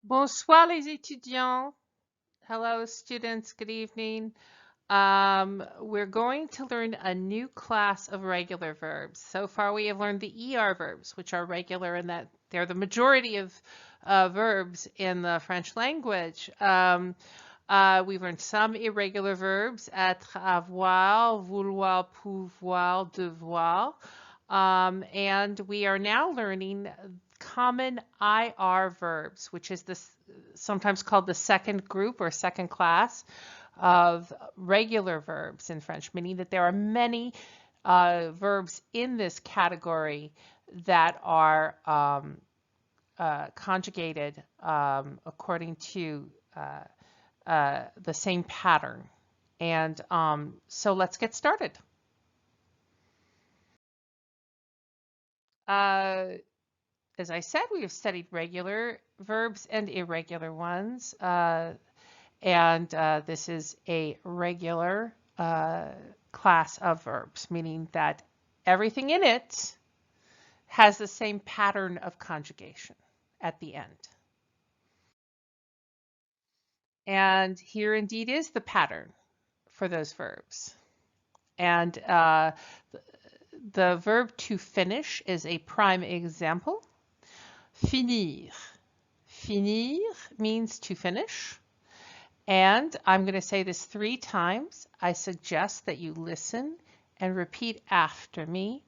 Bonsoir les étudiants. Hello students, good evening. We're going to learn a new class of regular verbs. So far we have learned the ER verbs, which are regular in that they're the majority of verbs in the French language. We've learned some irregular verbs, être, avoir, vouloir, pouvoir, devoir. And we are now learning common IR verbs, which is this sometimes called the second group or second class of regular verbs in French, meaning that there are many verbs in this category that are conjugated according to the same pattern. And so let's get started. As I said, we have studied regular verbs and irregular ones. This is a regular class of verbs, meaning that everything in it has the same pattern of conjugation at the end. And here indeed is the pattern for those verbs. And the verb to finish is a prime example. Finir. Finir means to finish. And I'm going to say this 3 times. I suggest that you listen and repeat after me.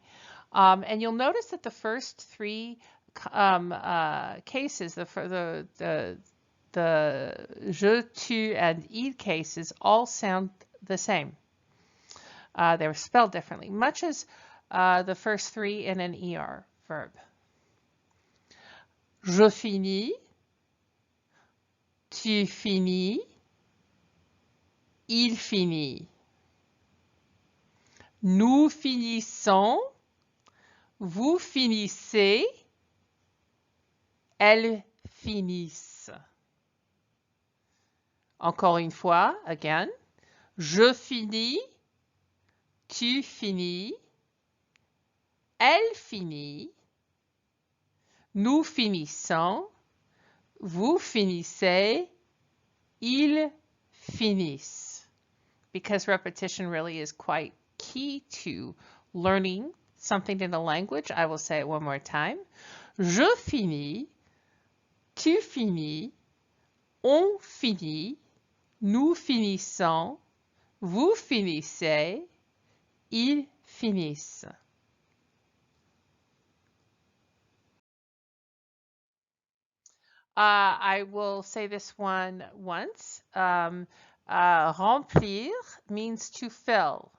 And you'll notice that the first 3 cases, the je, tu, and il cases all sound the same. They're spelled differently, much as the first 3 in an ER verb. Je finis, tu finis, il finit. Nous finissons, vous finissez, elles finissent. Encore une fois, again. Je finis, tu finis, elle finit, nous finissons, vous finissez, ils finissent. Because repetition really is quite key to learning something in a language, I will say it one more time. Je finis, tu finis, on finit, nous finissons, vous finissez, ils finissent. I will say this one once. Remplir means to fill.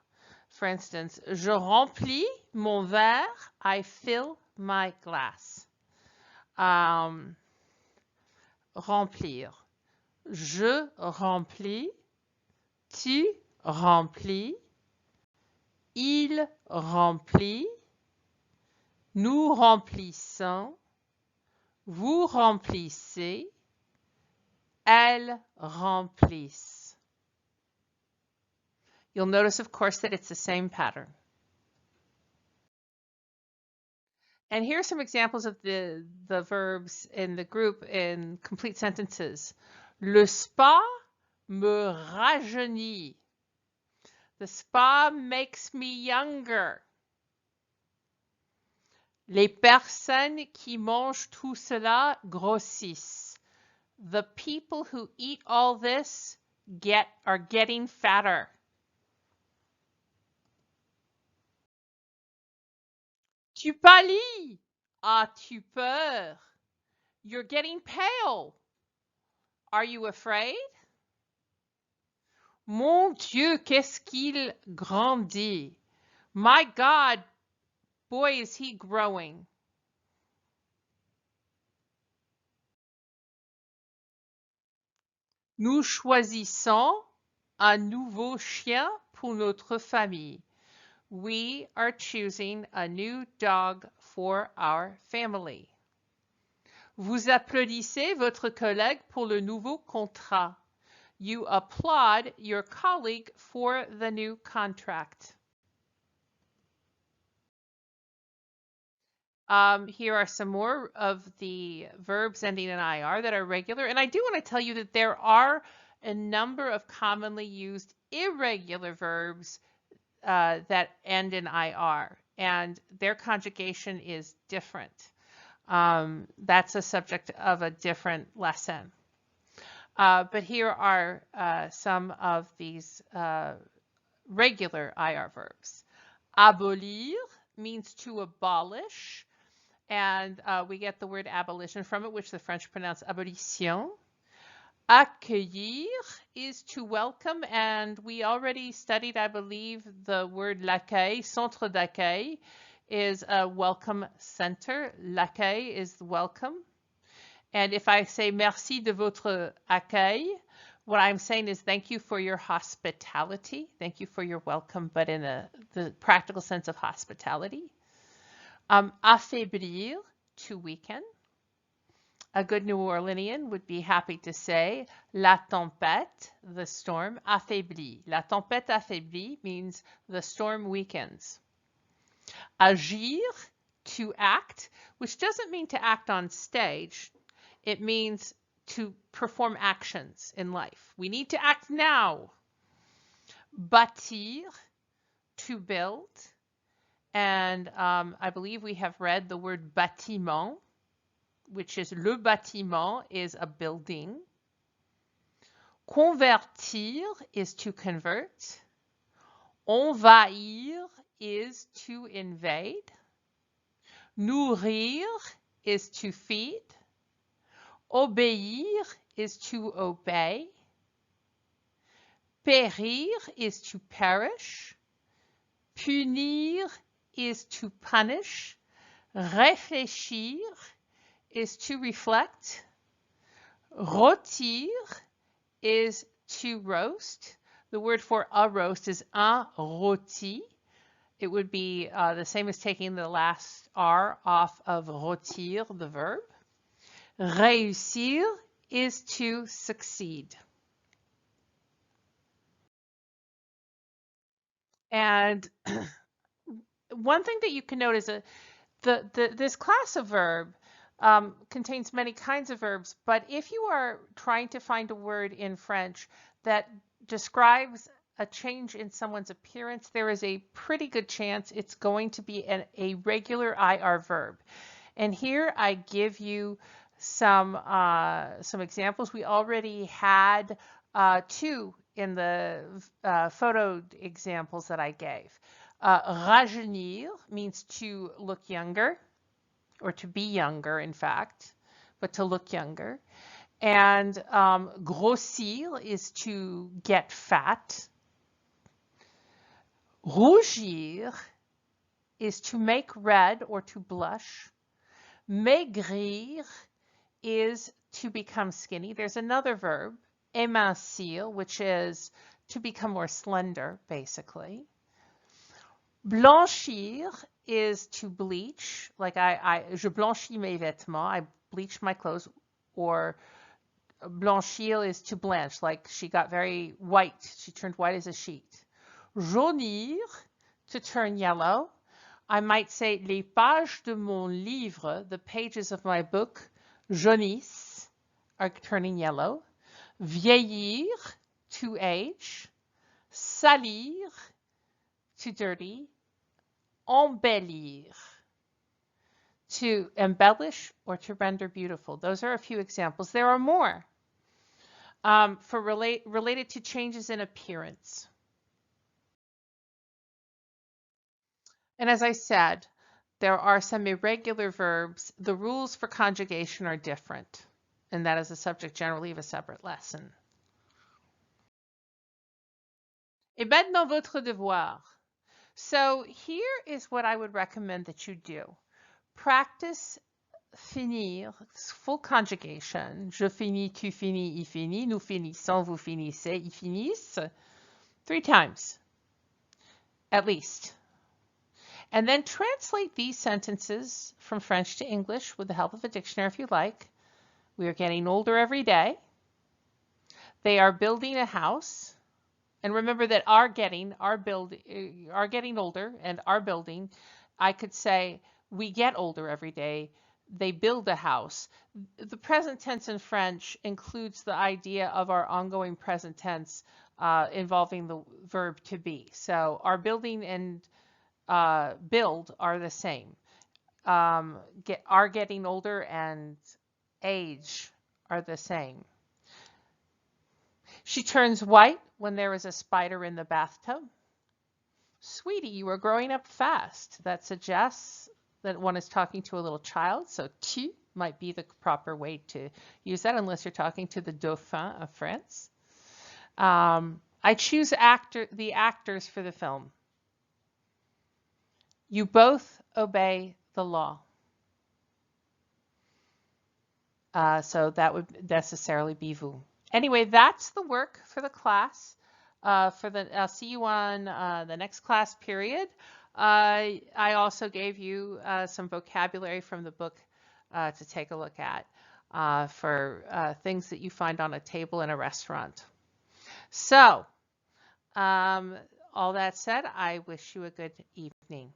For instance, je remplis mon verre, I fill my glass. Remplir. Je remplis, tu remplis, il remplit, nous remplissons, vous remplissez, elles remplissent. You'll notice, of course, that it's the same pattern. And here are some examples of the verbs in the group in complete sentences. Le spa me rajeunit. The spa makes me younger. Les personnes qui mangent tout cela grossissent. The people who eat all this are getting fatter. Tu pâlis. As-tu peur? You're getting pale. Are you afraid? Mon Dieu, qu'est-ce qu'il grandit. My God, boy, is he growing. Nous choisissons un nouveau chien pour notre famille. We are choosing a new dog for our family. Vous applaudissez votre collègue pour le nouveau contrat. You applaud your colleague for the new contract. Here are some more of the verbs ending in IR that are regular. And I do want to tell you that there are a number of commonly used irregular verbs that end in IR, and their conjugation is different. That's a subject of a different lesson. But here are some of these regular IR verbs. Abolir means to abolish, and we get the word abolition from it, which the French pronounce abolition. Accueillir is to welcome, and we already studied, I believe, the word l'accueil. Centre d'accueil is a welcome center. L'accueil is welcome. And if I say merci de votre accueil, what I'm saying is thank you for your hospitality. Thank you for your welcome, but in the practical sense of hospitality. Affaiblir, to weaken. A good New Orleanian would be happy to say la tempête, the storm, affaiblit. La tempête affaiblit means the storm weakens. Agir, to act, which doesn't mean to act on stage. It means to perform actions in life. We need to act now. Bâtir, to build. And I believe we have read the word bâtiment, which is le bâtiment is a building. Convertir is to convert. Envahir is to invade. Nourrir is to feed. Obéir is to obey. Périr is to perish. Punir is to punish. Réfléchir is to reflect. Rôtir is to roast. The word for a roast is un rôti. It would be the same as taking the last R off of rôtir, the verb. Réussir is to succeed. And one thing that you can note is that this class of verb contains many kinds of verbs, but if you are trying to find a word in French that describes a change in someone's appearance, there is a pretty good chance it's going to be a regular IR verb. And here I give you some examples. We already had two in the photo examples that I gave. Rajeunir means to look younger, or to be younger, in fact, but to look younger. And grossir is to get fat. Rougir is to make red or to blush. Maigrir is to become skinny. There's another verb, émincir, which is to become more slender, basically. Blanchir is to bleach, like je blanchis mes vêtements, I bleach my clothes, or blanchir is to blanch, like she got very white, she turned white as a sheet. Jaunir, to turn yellow. I might say les pages de mon livre, the pages of my book, jaunissent, are turning yellow. Vieillir, to age. Salir, to dirty. Embellir, to embellish or to render beautiful. Those are a few examples. There are more related to changes in appearance. And as I said, there are some irregular verbs. The rules for conjugation are different, and that is a subject generally of a separate lesson. Et maintenant votre devoir. So here is what I would recommend that you do. Practice finir, full conjugation. Je finis, tu finis, il finit, nous finissons, vous finissez, ils finissent. 3 times, at least. And then translate these sentences from French to English with the help of a dictionary if you like. We are getting older every day. They are building a house. And remember that are getting older and are building. I could say, we get older every day. They build a house. The present tense in French includes the idea of our ongoing present tense involving the verb to be. So our building and build are the same. Are getting older and age are the same. She turns white when there is a spider in the bathtub. Sweetie, you are growing up fast. That suggests that one is talking to a little child, so tu might be the proper way to use that unless you're talking to the Dauphin of France. I choose the actors for the film. You both obey the law. So that would necessarily be vous. Anyway, that's the work for the class. I'll see you on the next class period. I also gave you some vocabulary from the book to take a look at for things that you find on a table in a restaurant. So, all that said, I wish you a good evening.